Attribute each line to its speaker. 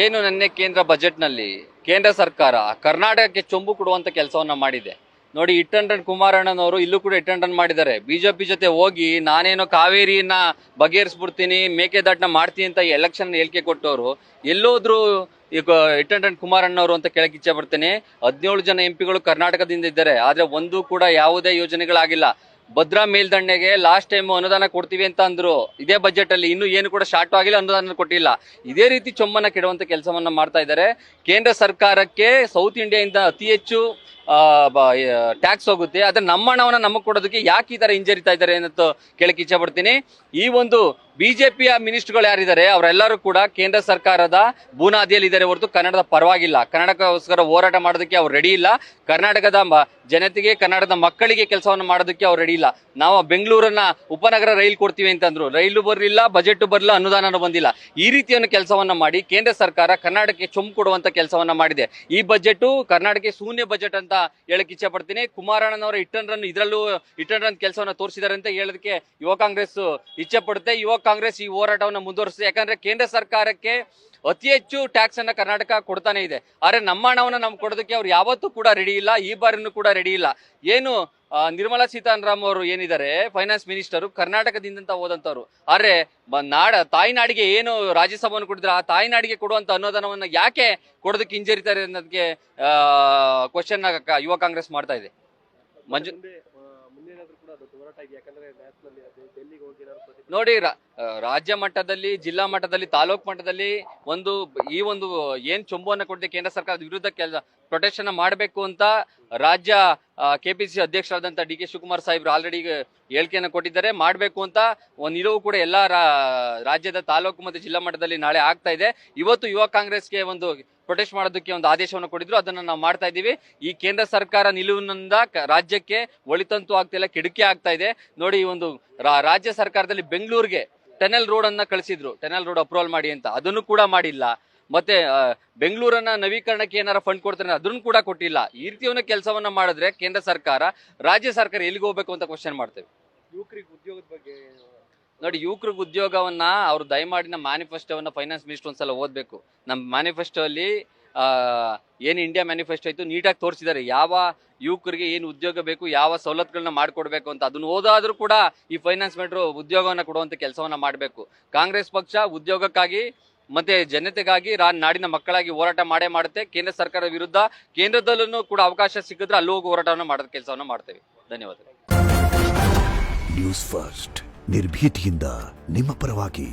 Speaker 1: ಏನು ನಿನ್ನೆ ಕೇಂದ್ರ ಬಜೆಟ್ನಲ್ಲಿ ಕೇಂದ್ರ ಸರ್ಕಾರ ಕರ್ನಾಟಕಕ್ಕೆ ಚೊಂಬು ಕೊಡುವಂತ ಕೆಲಸವನ್ನ ಮಾಡಿದೆ ನೋಡಿ. ಇಟ್ಟಂಡ್ರನ್ ಕುಮಾರಣ್ಣನವರು ಇಲ್ಲೂ ಕೂಡ ಇಟ್ಟಂಡ್ರನ್ ಮಾಡಿದ್ದಾರೆ. ಬಿಜೆಪಿ ಜೊತೆ ಹೋಗಿ ನಾನೇನೋ ಕಾವೇರಿಯನ್ನ ಬಗೆಹರಿಸ್ಬಿಡ್ತೀನಿ, ಮೇಕೆದಾಟನ ಮಾಡ್ತೀನಿ ಅಂತ ಎಲೆಕ್ಷನ್ ಹೇಳಿಕೆ ಕೊಟ್ಟವರು ಎಲ್ಲೋದ್ರು ಈಗ ಇಟ್ಟಂಡ್ರನ್ ಕುಮಾರಣ್ಣವರು ಅಂತ ಕೇಳಕ್ ಇಚ್ಛೆ ಪಡ್ತೇನೆ. 17 ಜನ ಎಂಪಿಗಳು ಕರ್ನಾಟಕದಿಂದ ಇದ್ದಾರೆ, ಆದ್ರೆ ಒಂದು ಕೂಡ ಯಾವುದೇ ಯೋಜನೆಗಳಾಗಿಲ್ಲ. ಭದ್ರಾ ಮೇಲ್ದಂಡೆಗೆ ಲಾಸ್ಟ್ ಟೈಮ್ ಅನುದಾನ ಕೊಡ್ತೀವಿ ಅಂತ ಅಂದ್ರು, ಇದೇ ಬಜೆಟ್ ಅಲ್ಲಿ ಇನ್ನು ಏನು ಕೂಡ ಸ್ಟಾರ್ಟ್ ಆಗಿಲ್ಲ, ಅನುದಾನ ಕೊಟ್ಟಿಲ್ಲ. ಇದೇ ರೀತಿ ಚೊಮ್ಮನ್ನ ಕೆಡುವಂತ ಕೆಲಸವನ್ನ ಮಾಡ್ತಾ ಇದ್ದಾರೆ. ಕೇಂದ್ರ ಸರ್ಕಾರಕ್ಕೆ ಸೌತ್ ಇಂಡಿಯಾದಿಂದ ಅತಿ ಹೆಚ್ಚು ಟ್ಯಾಕ್ಸ್ ಹೋಗುತ್ತೆ, ಆದ್ರೆ ನಮ್ಮ ಹಣವನ್ನ ನಮಗ್ ಕೊಡೋದಕ್ಕೆ ಯಾಕೆ ಈ ತರ ಹಿಂಜರಿತಾ ಇದ್ದಾರೆ ಅಂತ ಕೇಳಕ್ ಇಚ್ಛೆ ಪಡ್ತೀನಿ. ಈ ಒಂದು ಬಿಜೆಪಿಯ ಮಿನಿಸ್ಟರ್ಗಳು ಯಾರಿದ್ದಾರೆ ಅವರೆಲ್ಲರೂ ಕೂಡ ಕೇಂದ್ರ ಸರ್ಕಾರದ ಬೂನಾದಿಯಲ್ಲಿ ಇದ್ದಾರೆ ಹೊರತು ಕನ್ನಡದ ಪರವಾಗಿಲ್ಲ. ಕನ್ನಡಕ್ಕೋಸ್ಕರ ಹೋರಾಟ ಮಾಡೋದಕ್ಕೆ ಅವ್ರು ರೆಡಿ ಇಲ್ಲ. ಕರ್ನಾಟಕದ ಜನತೆಗೆ, ಕನ್ನಡದ ಮಕ್ಕಳಿಗೆ ಕೆಲಸವನ್ನು ಮಾಡೋದಕ್ಕೆ ಅವ್ರು ರೆಡಿ ಇಲ್ಲ. ನಾವು ಬೆಂಗಳೂರನ್ನ ಉಪನಗರ ರೈಲು ಕೊಡ್ತೀವಿ ಅಂತಂದ್ರು, ರೈಲು ಬರಲಿಲ್ಲ, ಬಜೆಟ್ ಬರಲಿಲ್ಲ, ಅನುದಾನ ಬಂದಿಲ್ಲ. ಈ ರೀತಿಯನ್ನು ಕೆಲಸವನ್ನ ಮಾಡಿ ಕೇಂದ್ರ ಸರ್ಕಾರ ಕರ್ನಾಟಕಕ್ಕೆ ಚೊಂಬು ಕೊಡುವಂತ ಕೆಲಸವನ್ನ ಮಾಡಿದೆ. ಈ ಬಜೆಟ್ ಕರ್ನಾಟಕಕ್ಕೆ ಶೂನ್ಯ ಬಜೆಟ್ ಅಂತ ಹೇಳಕ್ ಇಚ್ಛೆ ಪಡ್ತೀನಿ. ಕುಮಾರಣ್ಣನವರ ಇಟ್ಟಂಡ್ರನ್ ಇದರಲ್ಲೂ ಇಟ್ಟಂಡ್ರನ್ ಕೆಲಸವನ್ನ ತೋರಿಸಿದ್ದಾರೆ ಅಂತ ಹೇಳೋದಕ್ಕೆ ಯುವ ಕಾಂಗ್ರೆಸ್ ಇಚ್ಛೆ ಪಡುತ್ತೆ. ಯುವ ಕಾಂಗ್ರೆಸ್ ಈ ಹೋರಾಟವನ್ನು ಮುಂದುವರಿಸಿದೆ. ಯಾಕಂದ್ರೆ ಕೇಂದ್ರ ಸರ್ಕಾರಕ್ಕೆ ಅತಿ ಹೆಚ್ಚು ಟ್ಯಾಕ್ಸ್ ಅನ್ನ ಕರ್ನಾಟಕ ಕೊಡ್ತಾನೆ ಇದೆ, ಆದ್ರೆ ನಮ್ಮ ಹಣವನ್ನ ನಮ್ಗೆ ಕೊಡೋದಕ್ಕೆ ಅವ್ರು ಯಾವತ್ತೂ ಕೂಡ ರೆಡಿ ಇಲ್ಲ, ಈ ಬಾರಿನೂ ಕೂಡ ರೆಡಿ ಇಲ್ಲ. ಏನು ನಿರ್ಮಲಾ ಸೀತಾರಾಮನ್ ಅವರು ಏನಿದ್ದಾರೆ ಫೈನಾನ್ಸ್ ಮಿನಿಸ್ಟರ್, ಕರ್ನಾಟಕದಿಂದ ಹೋದಂತವ್ರು, ಆದ್ರೆ ತಾಯ್ನಾಡಿಗೆ ಏನು ರಾಜ್ಯಸಭೆಯನ್ನು ಕೊಟ್ಟಿದ್ರೆ ಆ ತಾಯ್ನಾಡಿಗೆ ಕೊಡುವಂತ ಅನುದಾನವನ್ನ ಯಾಕೆ ಕೊಡೋದಕ್ಕೆ ಹಿಂಜರಿತಾರೆ ಅನ್ನೋದಕ್ಕೆ ಕ್ವಶನ್ ಯುವ ಕಾಂಗ್ರೆಸ್ ಮಾಡ್ತಾ ಇದೆ. ನೋಡಿ, ರಾಜ್ಯ ಮಟ್ಟದಲ್ಲಿ, ಜಿಲ್ಲಾ ಮಟ್ಟದಲ್ಲಿ, ತಾಲೂಕು ಮಟ್ಟದಲ್ಲಿ ಈ ಒಂದು ಏನ್ ಚೊಂಬುವನ್ನ ಕೊಟ್ಟಿದೆ ಕೇಂದ್ರ ಸರ್ಕಾರದ ವಿರುದ್ಧ ಪ್ರೊಟೆಕ್ಷನ್ ಮಾಡಬೇಕು ಅಂತ ರಾಜ್ಯ ಕೆಪಿಸಿಸಿ ಅಧ್ಯಕ್ಷರಾದಂತ ಡಿ ಕೆ ಶಿವಕುಮಾರ್ ಸಾಹೇಬ್ರು ಆಲ್ರೆಡಿ ಹೇಳಿಕೆಯನ್ನು ಕೊಟ್ಟಿದ್ದಾರೆ. ಮಾಡಬೇಕು ಅಂತ ಒಂದು ನಿಲುವು ಕೂಡ ಎಲ್ಲಾ ರಾಜ್ಯದ ತಾಲೂಕು ಮತ್ತು ಜಿಲ್ಲಾ ಮಟ್ಟದಲ್ಲಿ ನಾಳೆ ಆಗ್ತಾ ಇದೆ. ಇವತ್ತು ಯುವ ಕಾಂಗ್ರೆಸ್ಗೆ ಒಂದು ಪ್ರೊಟೆಸ್ಟ್ ಮಾಡೋದಕ್ಕೆ ಒಂದು ಆದೇಶವನ್ನು ಕೊಟ್ಟಿದ್ರು, ಅದನ್ನ ನಾವು ಮಾಡ್ತಾ ಇದ್ದೀವಿ. ಈ ಕೇಂದ್ರ ಸರ್ಕಾರ ನಿಲುವಿನಿಂದ ರಾಜ್ಯಕ್ಕೆ ಒಳಿತಂತೂ ಆಗ್ತಿಲ್ಲ, ಕೆಡುಕೆ ಆಗ್ತಾ ಇದೆ. ನೋಡಿ, ಈ ಒಂದು ರಾಜ್ಯ ಸರ್ಕಾರದಲ್ಲಿ ಬೆಂಗಳೂರಿಗೆ ಟೆನಲ್ ರೋಡ್ ಅನ್ನ ಕಳಿಸಿದ್ರು, ಟೆನಲ್ ರೋಡ್ ಅಪ್ರೂವಲ್ ಮಾಡಿ ಅಂತ, ಅದನ್ನು ಕೂಡ ಮಾಡಿಲ್ಲ. ಮತ್ತೆ ಬೆಂಗಳೂರನ್ನ ನವೀಕರಣಕ್ಕೆ ಏನಾರ ಫಂಡ್ ಕೊಡ್ತಾರೆ, ಅದನ್ನು ಕೂಡ ಕೊಟ್ಟಿಲ್ಲ. ಈ ರೀತಿಯ ಕೆಲಸವನ್ನ ಮಾಡಿದ್ರೆ ಕೇಂದ್ರ ಸರ್ಕಾರ, ರಾಜ್ಯ ಸರ್ಕಾರ ಎಲ್ಲಿಗೆ ಹೋಗ್ಬೇಕು ಅಂತ ಕ್ವಶನ್ ಮಾಡ್ತೇವೆ.
Speaker 2: ಯುವಕರಿಗೆ ಉದ್ಯೋಗದ ಬಗ್ಗೆ
Speaker 1: ನೋಡಿ, ಯುವಕರಿಗೆ ಉದ್ಯೋಗವನ್ನ ಅವ್ರು ದಯಮಾಡಿ ನಮ್ಮ ಮ್ಯಾನಿಫೆಸ್ಟೋವನ್ನ ಫೈನಾನ್ಸ್ ಮಿನಿಸ್ಟರ್ ಒಂದ್ಸಲ ಓದ್ಬೇಕು. ನಮ್ಮ ಮ್ಯಾನಿಫೆಸ್ಟೋ ಅಲ್ಲಿ ಏನು ಇಂಡಿಯಾ ಮ್ಯಾನಿಫೆಸ್ಟೋ ಇತ್ತು ನೀಟಾಗಿ ತೋರಿಸಿದ್ದಾರೆ, ಯಾವ ಯುವಕರಿಗೆ ಏನು ಉದ್ಯೋಗ ಬೇಕು, ಯಾವ ಸವಲತ್ತುಗಳನ್ನ ಮಾಡ್ಕೊಡ್ಬೇಕು ಅಂತ. ಅದನ್ನು ಓದಾದ್ರೂ ಕೂಡ ಈ ಫೈನಾನ್ಸ್ ಮಿನಿಸ್ಟರ್ ಉದ್ಯೋಗವನ್ನ ಕೊಡುವಂತ ಕೆಲಸವನ್ನ ಮಾಡಬೇಕು. ಕಾಂಗ್ರೆಸ್ ಪಕ್ಷ ಉದ್ಯೋಗಕ್ಕಾಗಿ ಮತ್ತೆ ಜನತೆಗಾಗಿ ನಾಡಿನ ಮಕ್ಕಳಾಗಿ ಹೋರಾಟ ಮಾಡೇ ಮಾಡುತ್ತೆ. ಕೇಂದ್ರ ಸರ್ಕಾರದ ವಿರುದ್ಧ ಕೇಂದ್ರದಲ್ಲೂ ಕೂಡ ಅವಕಾಶ ಸಿಕ್ಕಿದ್ರೆ ಅಲ್ಲೂ ಹೋಗಿ ಹೋರಾಟವನ್ನು ಮಾಡೋದ ಕೆಲಸವನ್ನ ಮಾಡ್ತೇವೆ. ಧನ್ಯವಾದಗಳು.
Speaker 3: ನ್ಯೂಸ್ ಫಸ್ಟ್, ನಿರ್ಭೀತಿಯಿಂದ ನಿಮ್ಮ ಪರವಾಗಿ.